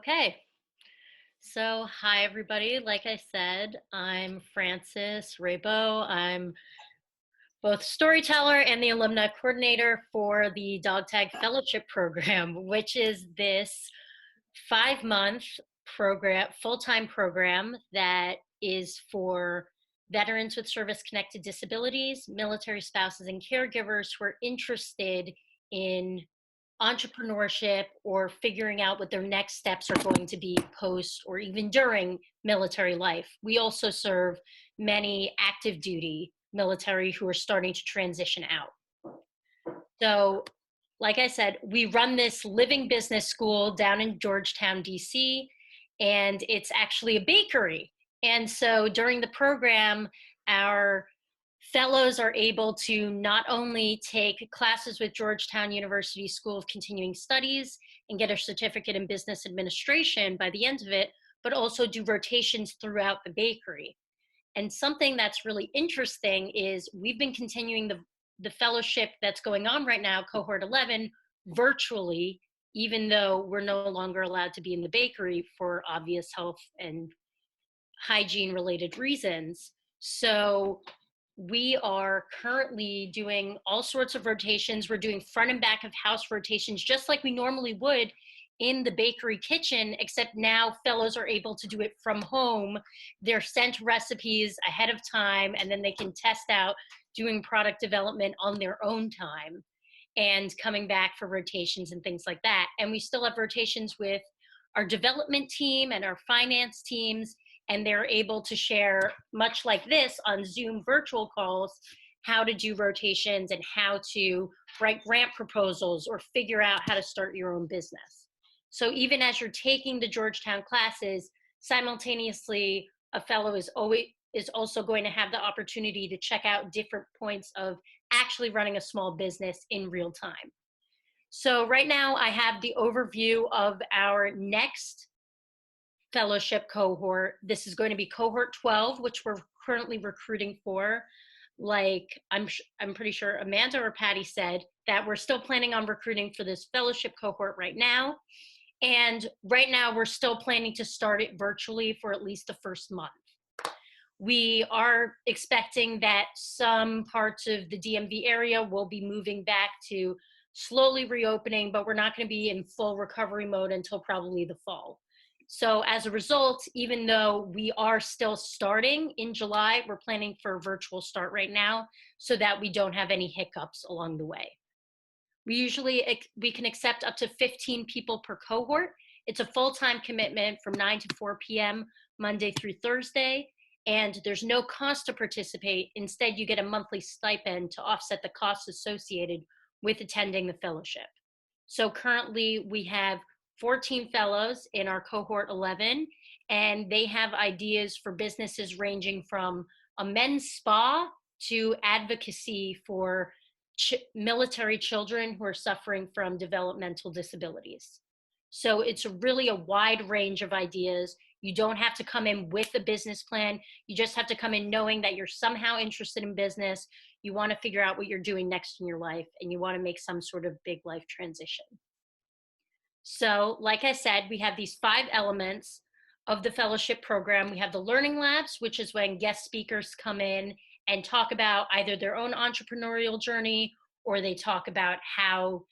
Okay, so hi everybody. Like I said, I'm Frances Raybaud. I'm both storyteller and the alumni coordinator for the Dog Tag Fellowship Program, which is this 5-month program, full-time program that is for veterans with service-connected disabilities, military spouses, and caregivers who are interested in entrepreneurship or figuring out what their next steps are going to be post or even during military life. We also serve many active duty military who are starting to transition out. So, like I said, we run this living business school down in Georgetown, DC, and it's actually a bakery. And so during the program, our fellows are able to not only take classes with Georgetown University School of Continuing Studies and get a certificate in business administration by the end of it, but also do rotations throughout the bakery. And something that's really interesting is we've been continuing the fellowship that's going on right now, cohort 11, virtually, even though we're no longer allowed to be in the bakery for obvious health and hygiene related reasons. So we are currently doing all sorts of rotations. We're doing front and back of house rotations, just like we normally would in the bakery kitchen, except now fellows are able to do it from home. They're sent recipes ahead of time, and then they can test out doing product development on their own time and coming back for rotations and things like that. And we still have rotations with our development team and our finance teams, and they're able to share, much like this on Zoom virtual calls, how to do rotations and how to write grant proposals or figure out how to start your own business. So even as you're taking the Georgetown classes, simultaneously, a fellow is also going to have the opportunity to check out different points of actually running a small business in real time. So right now I have the overview of our next fellowship cohort. This is going to be cohort 12, which we're currently recruiting for. Like I'm pretty sure Amanda or Patty said that we're still planning on recruiting for this fellowship cohort right now. And right now we're still planning to start it virtually for at least the first month. We are expecting that some parts of the DMV area will be moving back to slowly reopening, but we're not going to be in full recovery mode until probably the fall. So as a result, even though we are still starting in July, we're planning for a virtual start right now so that we don't have any hiccups along the way. We can accept up to 15 people per cohort. It's a full-time commitment from 9 to 4 p.m. Monday through Thursday, and there's no cost to participate. Instead, you get a monthly stipend to offset the costs associated with attending the fellowship. So currently we have 14 fellows in our cohort 11, and they have ideas for businesses ranging from a men's spa to advocacy for military children who are suffering from developmental disabilities. So it's really a wide range of ideas. You don't have to come in with a business plan. You just have to come in knowing that you're somehow interested in business. You want to figure out what you're doing next in your life, and you want to make some sort of big life transition. So, like I said, we have these 5 elements of the fellowship program. We have the learning labs, which is when guest speakers come in and talk about either their own entrepreneurial journey, or they talk about how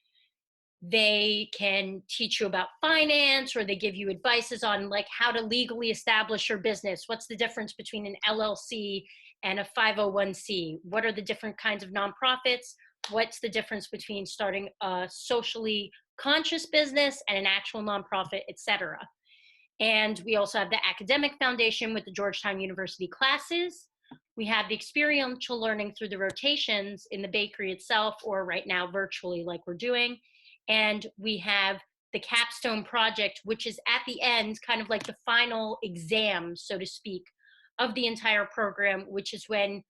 they can teach you about finance, or they give you advices on like how to legally establish your business. What's the difference between an LLC and a 501c? What are the different kinds of nonprofits? What's the difference between starting a socially conscious business and an actual nonprofit, etc. And we also have the academic foundation with the Georgetown University classes. We have the experiential learning through the rotations in the bakery itself, or right now virtually like we're doing. And we have the capstone project, which is at the end, kind of like the final exam, so to speak, of the entire program, which is when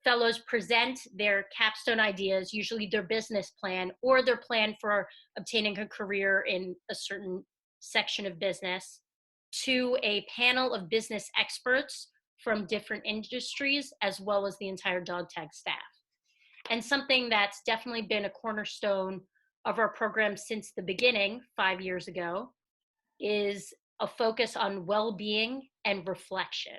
fellows present their capstone ideas, usually their business plan or their plan for obtaining a career in a certain section of business, to a panel of business experts from different industries, as well as the entire dog tag staff. And something that's definitely been a cornerstone of our program since the beginning 5 years ago is a focus on well-being and reflection.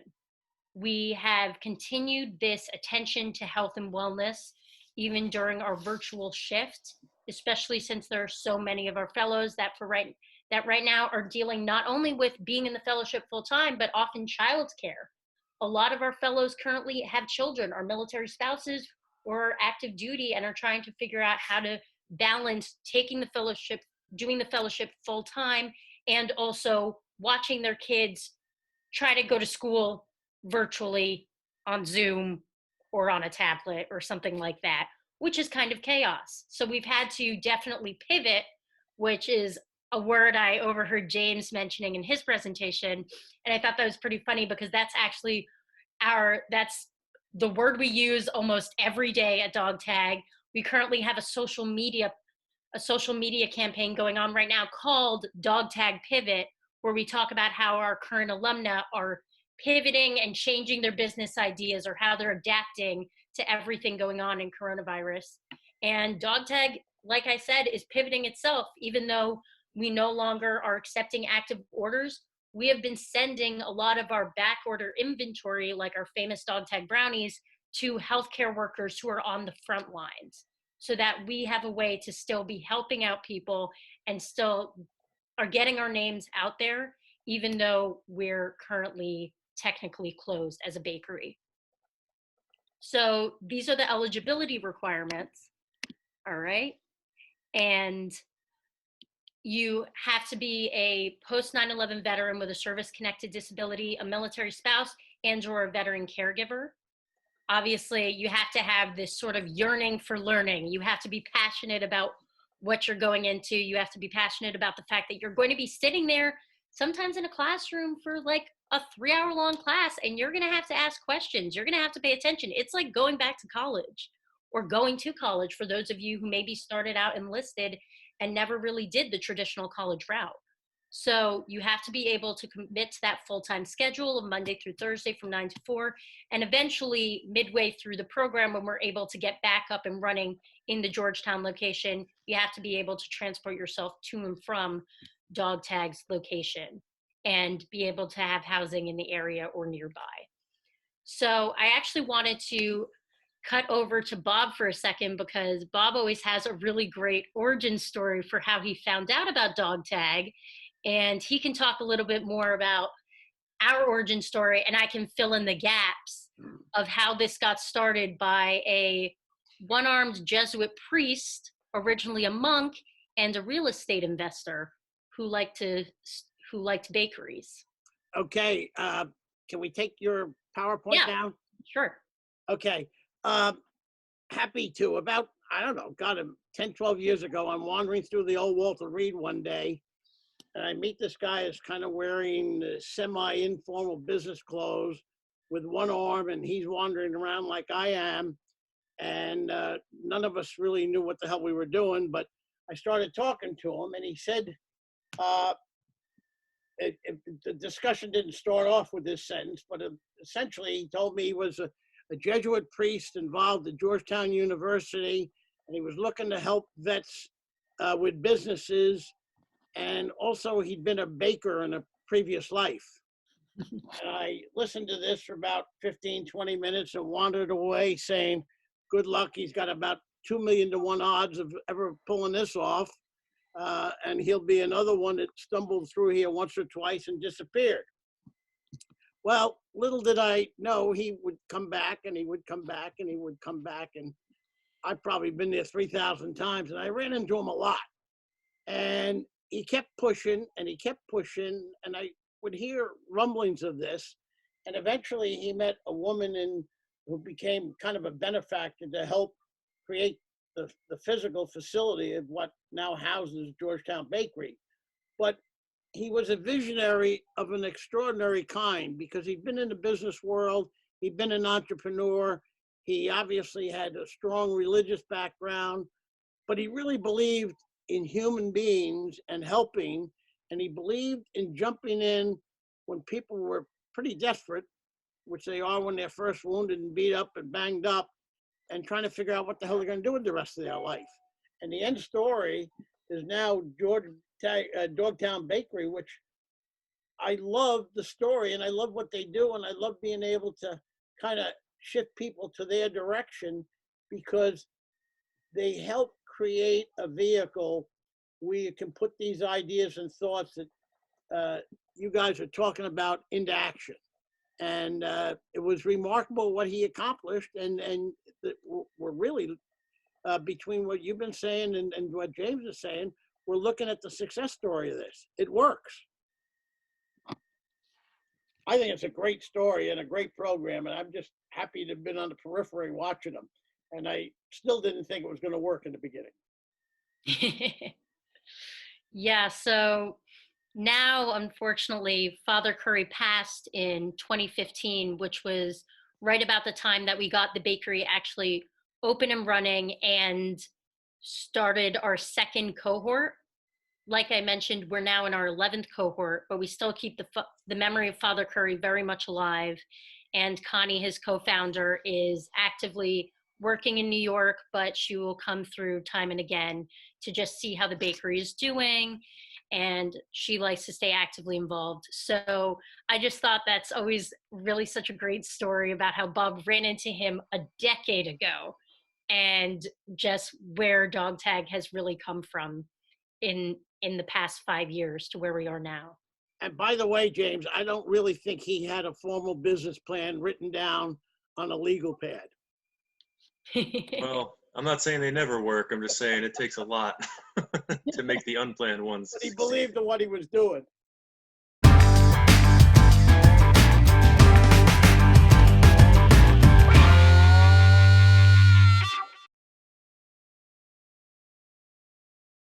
We have continued this attention to health and wellness even during our virtual shift, especially since there are so many of our fellows that right now are dealing not only with being in the fellowship full time, but often childcare. A lot of our fellows currently have children, are military spouses, or active duty, and are trying to figure out how to balance taking the fellowship, doing the fellowship full time, and also watching their kids try to go to school virtually on Zoom or on a tablet or something like that, which is kind of chaos. So we've had to definitely pivot, which is a word I overheard James mentioning in his presentation. And I thought that was pretty funny because that's actually that's the word we use almost every day at Dog Tag. We currently have a social media campaign going on right now called Dog Tag Pivot, where we talk about how our current alumna are pivoting and changing their business ideas or how they're adapting to everything going on in coronavirus. And Dog Tag, like I said, is pivoting itself. Even though we no longer are accepting active orders, we have been sending a lot of our back order inventory, like our famous Dog Tag brownies, to healthcare workers who are on the front lines, so that we have a way to still be helping out people and still are getting our names out there, even though we're currently technically closed as a bakery. So these are the eligibility requirements. All right. And you have to be a post 9/11 veteran with a service-connected disability, a military spouse, and or a veteran caregiver. Obviously, you have to have this sort of yearning for learning. You have to be passionate about what you're going into. You have to be passionate about the fact that you're going to be sitting there sometimes in a classroom for like a 3-hour long class, and you're going to have to ask questions. You're going to have to pay attention. It's like going back to college or going to college for those of you who maybe started out enlisted and never really did the traditional college route. So you have to be able to commit to that full-time schedule of Monday through Thursday from 9 to 4. And eventually, midway through the program, when we're able to get back up and running in the Georgetown location, you have to be able to transport yourself to and from Dog Tag's location and be able to have housing in the area or nearby. So I actually wanted to cut over to Bob for a second, because Bob always has a really great origin story for how he found out about Dog Tag. And he can talk a little bit more about our origin story, and I can fill in the gaps of how this got started by a one-armed Jesuit priest, originally a monk, and a real estate investor who liked bakeries. Okay, can we take your PowerPoint down? Sure. Okay, happy to. About, I don't know, God, 10, 12 years ago, I'm wandering through the old Walter Reed one day, and I meet this guy who's kind of wearing semi-informal business clothes with one arm, and he's wandering around like I am. And none of us really knew what the hell we were doing, but I started talking to him, and he said, the discussion didn't start off with this sentence, but essentially he told me he was a Jesuit priest involved at Georgetown University, and he was looking to help vets with businesses. And also he'd been a baker in a previous life. And I listened to this for about 15, 20 minutes and wandered away saying, good luck, he's got about 2 million to 1 odds of ever pulling this off. And he'll be another one that stumbled through here once or twice and disappeared. Well, little did I know he would come back, and he would come back, and he would come back. And I've probably been there 3,000 times, and I ran into him a lot. And he kept pushing, and he kept pushing, and I would hear rumblings of this. And eventually he met a woman who became kind of a benefactor to help create the physical facility of what now houses Georgetown Bakery. But he was a visionary of an extraordinary kind, because he'd been in the business world, he'd been an entrepreneur, he obviously had a strong religious background, but he really believed in human beings and helping, and he believed in jumping in when people were pretty desperate, which they are when they're first wounded and beat up and banged up, and trying to figure out what the hell they're going to do with the rest of their life. And the end story is now Dogtown Bakery, which I love the story and I love what they do, and I love being able to kind of shift people to their direction because they help create a vehicle where you can put these ideas and thoughts that you guys are talking about into action. And it was remarkable what he accomplished, and we're really between what you've been saying and what James is saying, we're looking at the success story of this. It works. I think it's a great story and a great program, and I'm just happy to have been on the periphery watching them. And I still didn't think it was going to work in the beginning. Yeah, so now, unfortunately, Father Curry passed in 2015, which was right about the time that we got the bakery actually open and running and started our second cohort. Like I mentioned, we're now in our 11th cohort, but we still keep the memory of Father Curry very much alive. And Connie, his co-founder, is actively working in New York, but she will come through time and again to just see how the bakery is doing. And she likes to stay actively involved. So I just thought that's always really such a great story about how Bob ran into him a decade ago and just where dog tag has really come from in the past 5 years to where we are now. And by the way, James, I don't really think he had a formal business plan written down on a legal pad. Well, I'm not saying they never work. I'm just saying it takes a lot to make the unplanned ones. But he believed in what he was doing.